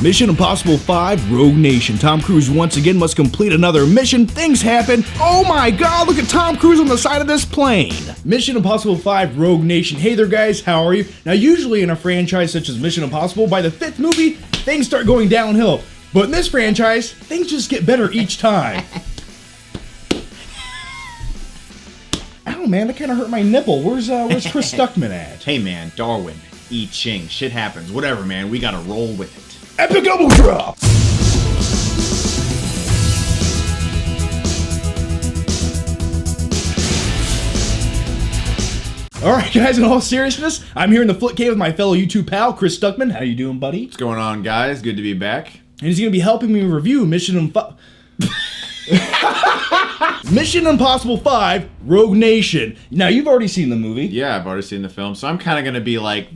Mission Impossible 5 Rogue Nation. Tom Cruise once again must complete another mission. Things happen. Oh my god, look at Tom Cruise on the side of this plane. Mission Impossible 5 Rogue Nation. Hey there guys, how are you? Now usually in a franchise such as Mission Impossible, by the 5th movie, things start going downhill. But in this franchise, things just get better each time. Ow man, that kind of hurt my nipple. Where's Chris Stuckmann at? Hey man, Darwin, I Ching, shit happens. Whatever man, we gotta roll with it. Epic double drop! Alright guys, in all seriousness, I'm here in the Foot Cave with my fellow YouTube pal, Chris Stuckmann. How you doing, buddy? What's going on, guys? Good to be back. And he's going to be helping me review Mission Impossible 5 Rogue Nation. Now, you've already seen the movie. Yeah, I've already seen the film, so I'm kind of going to be like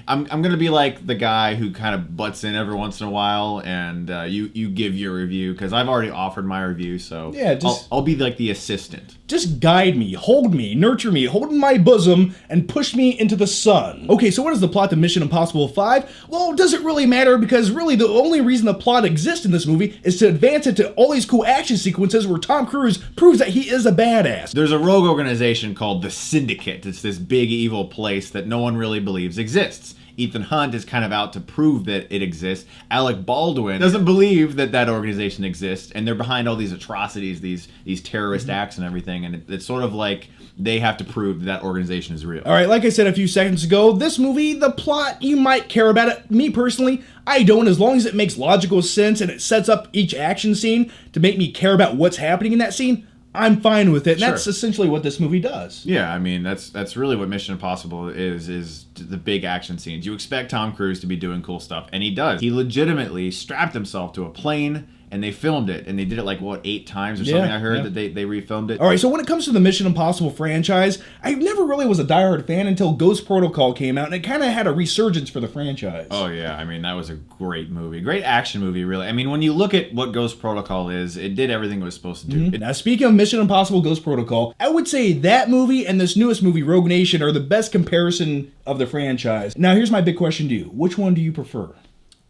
I'm going to be like the guy who kind of butts in every once in a while, and you give your review, because I've already offered my review, so yeah, I'll be like the assistant. Just guide me, hold me, nurture me, hold in my bosom, and push me into the sun. Okay, so what is the plot to Mission Impossible 5? Well, does it really matter? Because really the only reason the plot exists in this movie is to advance it to all these cool action sequences where Tom Cruise proves that he is a badass. There's a rogue organization called the Syndicate. It's this big evil place that no one really believes exists. Ethan Hunt is kind of out to prove that it exists. Alec Baldwin doesn't believe that that organization exists, and they're behind all these atrocities, these terrorist acts and everything, and it's sort of like they have to prove that that organization is real. Alright, like I said a few seconds ago, this movie, the plot, you might care about it. Me personally, I don't, as long as it makes logical sense and it sets up each action scene to make me care about what's happening in that scene. I'm fine with it, and that's essentially what this movie does. Yeah, I mean, that's really what Mission Impossible is the big action scenes. You expect Tom Cruise to be doing cool stuff, and he does. He legitimately strapped himself to a plane, and they filmed it, and they did it like, what, 8 times or something? I heard that they refilmed it. Alright, so when it comes to the Mission Impossible franchise, I never really was a diehard fan until Ghost Protocol came out, and it kind of had a resurgence for the franchise. Oh yeah, I mean, that was a great movie. Great action movie, really. I mean, when you look at what Ghost Protocol is, it did everything it was supposed to do. Now, speaking of Mission Impossible Ghost Protocol, I would say that movie and this newest movie, Rogue Nation, are the best comparison of the franchise. Now, here's my big question to you. Which one do you prefer?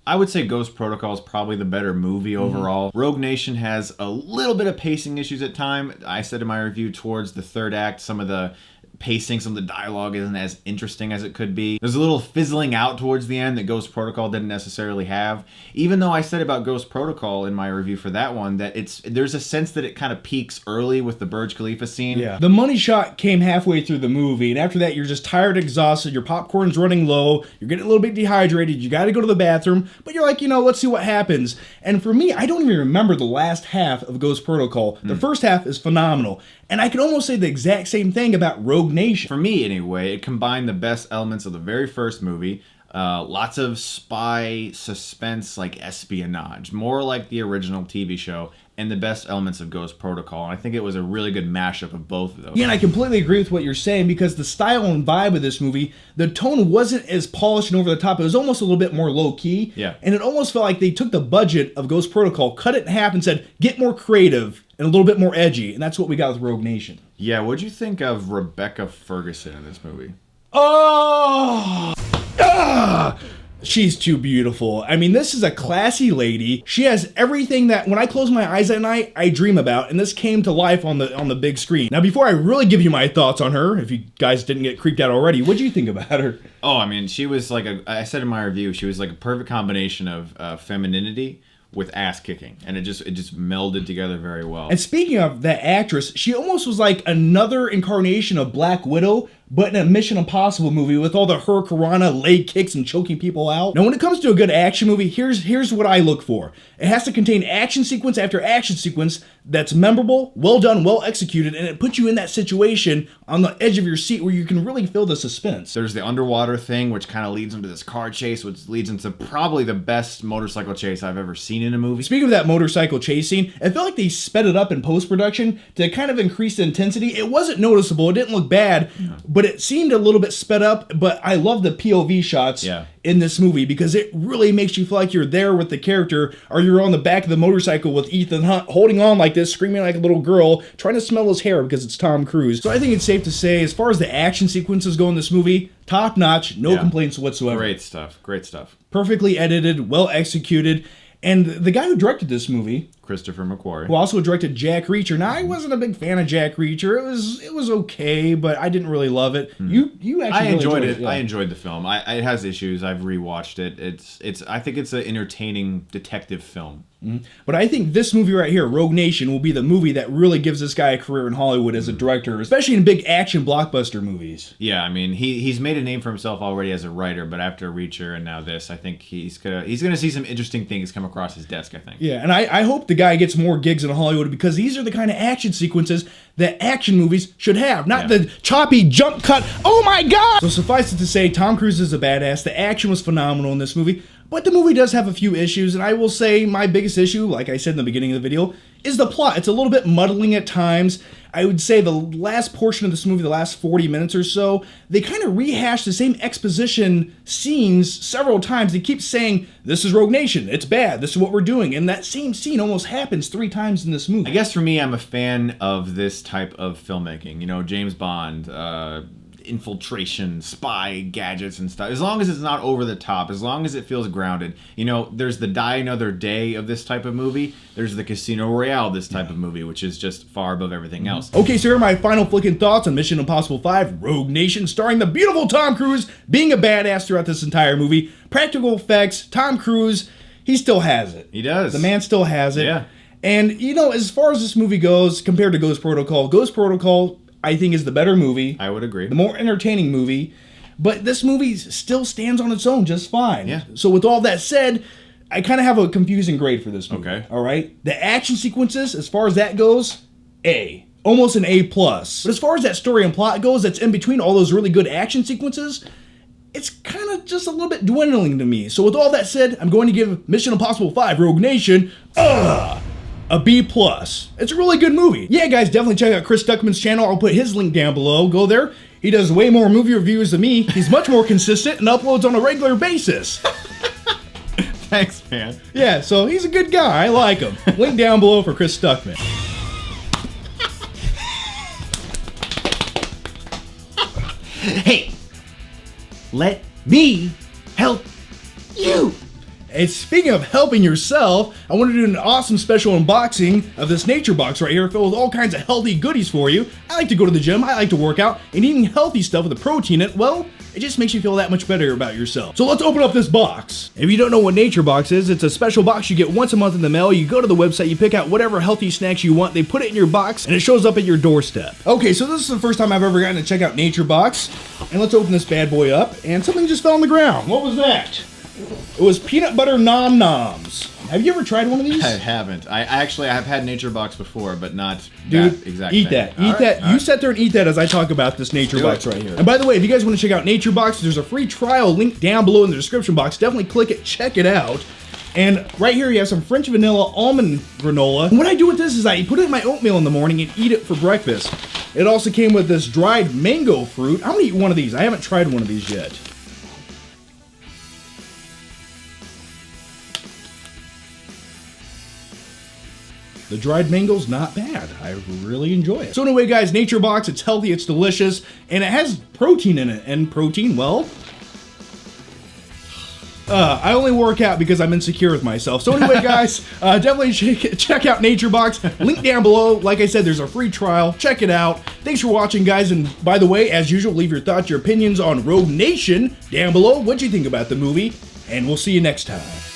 I would say Ghost Protocol is probably the better movie overall. Rogue Nation has a little bit of pacing issues at times. I said in my review towards the third act, some of the pacing, some of the dialogue isn't as interesting as it could be. There's a little fizzling out towards the end that Ghost Protocol didn't necessarily have. Even though I said about Ghost Protocol in my review for that one that there's a sense that it kind of peaks early with the Burj Khalifa scene. Yeah. The money shot came halfway through the movie, and after that you're just tired, exhausted, your popcorn's running low, you're getting a little bit dehydrated, you gotta go to the bathroom, but you're like, let's see what happens. And for me, I don't even remember the last half of Ghost Protocol. The first half is phenomenal. And I can almost say the exact same thing about Rogue Nation. For me, anyway, it combined the best elements of the very first movie. Lots of spy, suspense, like espionage. More like the original TV show. And the best elements of Ghost Protocol. And I think it was a really good mashup of both of those. Yeah, and I completely agree with what you're saying, because the style and vibe of this movie, the tone wasn't as polished and over the top. It was almost a little bit more low-key. Yeah. And it almost felt like they took the budget of Ghost Protocol, cut it in half, and said, get more creative and a little bit more edgy. And that's what we got with Rogue Nation. Yeah, what'd you think of Rebecca Ferguson in this movie? Oh! Ah! She's too beautiful. I mean, this is a classy lady. She has everything that when I close my eyes at night, I dream about, and this came to life on the big screen. Now, before I really give you my thoughts on her, if you guys didn't get creeped out already, what do you think about her? Oh, I mean, she was like I said in my review, she was like a perfect combination of femininity with ass kicking, and it just melded together very well. And speaking of that actress, she almost was like another incarnation of Black Widow, but in a Mission Impossible movie with all the hurricanrana leg kicks and choking people out. Now, when it comes to a good action movie, here's what I look for. It has to contain action sequence after action sequence that's memorable, well done, well executed, and it puts you in that situation on the edge of your seat where you can really feel the suspense. There's the underwater thing, which kind of leads into this car chase, which leads into probably the best motorcycle chase I've ever seen in a movie. Speaking of that motorcycle chase scene, I felt like they sped it up in post-production to kind of increase the intensity. It wasn't noticeable, it didn't look bad, but it seemed a little bit sped up. But I love the POV shots in this movie because it really makes you feel like you're there with the character, or you're on the back of the motorcycle with Ethan Hunt holding on like this, screaming like a little girl, trying to smell his hair because it's Tom Cruise. So I think it's safe to say, as far as the action sequences go in this movie, top notch, no complaints whatsoever. Great stuff. Great stuff. Perfectly edited, well executed. And the guy who directed this movie, Christopher McQuarrie, who also directed Jack Reacher. Now, I wasn't a big fan of Jack Reacher. It was okay, but I didn't really love it. You actually I enjoyed it. Yeah. I enjoyed the film. It has issues. I've rewatched it. I think it's an entertaining detective film. But I think this movie right here, Rogue Nation, will be the movie that really gives this guy a career in Hollywood as a director, especially in big action blockbuster movies. Yeah, I mean, he's made a name for himself already as a writer, but after Reacher and now this, I think he's gonna see some interesting things come across his desk, I think. Yeah, and I hope the guy gets more gigs in Hollywood, because these are the kind of action sequences that action movies should have, not the choppy jump cut. Oh my God! So suffice it to say, Tom Cruise is a badass. The action was phenomenal in this movie. But the movie does have a few issues, and I will say my biggest issue, like I said in the beginning of the video, is the plot. It's a little bit muddling at times. I would say the last portion of this movie, the last 40 minutes or so, they kind of rehash the same exposition scenes several times. They keep saying, this is Rogue Nation, it's bad, this is what we're doing, and that same scene almost happens 3 times in this movie. I guess for me, I'm a fan of this type of filmmaking. You know, James Bond, infiltration, spy gadgets and stuff. As long as it's not over the top, as long as it feels grounded. You know, there's the Die Another Day of this type of movie. There's the Casino Royale of this type of movie, which is just far above everything else. Okay, so here are my final flicking thoughts on Mission Impossible 5 Rogue Nation, starring the beautiful Tom Cruise being a badass throughout this entire movie. Practical effects, Tom Cruise, he still has it. He does. The man still has it. Yeah. And, you know, as far as this movie goes, compared to Ghost Protocol, I think is the better movie. I would agree. The more entertaining movie. But this movie still stands on its own just fine. Yeah. So with all that said, I kind of have a confusing grade for this movie. Okay. All right? The action sequences, as far as that goes, A. Almost an A+. But as far as that story and plot goes, that's in between all those really good action sequences, it's kind of just a little bit dwindling to me. So with all that said, I'm going to give Mission Impossible 5 Rogue Nation, a B+. It's a really good movie. Yeah, guys, definitely check out Chris Stuckmann's channel. I'll put his link down below. Go there. He does way more movie reviews than me. He's much more consistent and uploads on a regular basis. Thanks, man. Yeah, so he's a good guy. I like him. Link down below for Chris Stuckmann. Hey, let me help you. And speaking of helping yourself, I want to do an awesome special unboxing of this nature box right here filled with all kinds of healthy goodies for you. I like to go to the gym, I like to work out, and eating healthy stuff with the protein in it, well, it just makes you feel that much better about yourself. So let's open up this box. If you don't know what Nature Box is, it's a special box you get once a month in the mail. You go to the website, you pick out whatever healthy snacks you want, they put it in your box, and it shows up at your doorstep. Okay, so this is the first time I've ever gotten to check out Nature Box. And let's open this bad boy up, and something just fell on the ground. What was that? It was peanut butter nom noms. Have you ever tried one of these? I haven't. I have had Nature Box before, but not Dude, that exact eat thing. that. Eat that. You sit there and eat that as I talk about this Nature Box right here. And by the way, if you guys want to check out Nature Box, there's a free trial link down below in the description box. Definitely click it, check it out. And right here you have some French vanilla almond granola. And what I do with this is I put it in my oatmeal in the morning and eat it for breakfast. It also came with this dried mango fruit. I'm gonna eat one of these. I haven't tried one of these yet. The dried mango's not bad. I really enjoy it. So anyway, guys, Nature Box, it's healthy, it's delicious, and it has protein in it. And protein, well, I only work out because I'm insecure with myself. So anyway, guys, definitely check out Nature Box. Link down below. Like I said, there's a free trial. Check it out. Thanks for watching, guys. And by the way, as usual, leave your thoughts, your opinions on Rogue Nation down below. What you think about the movie? And we'll see you next time.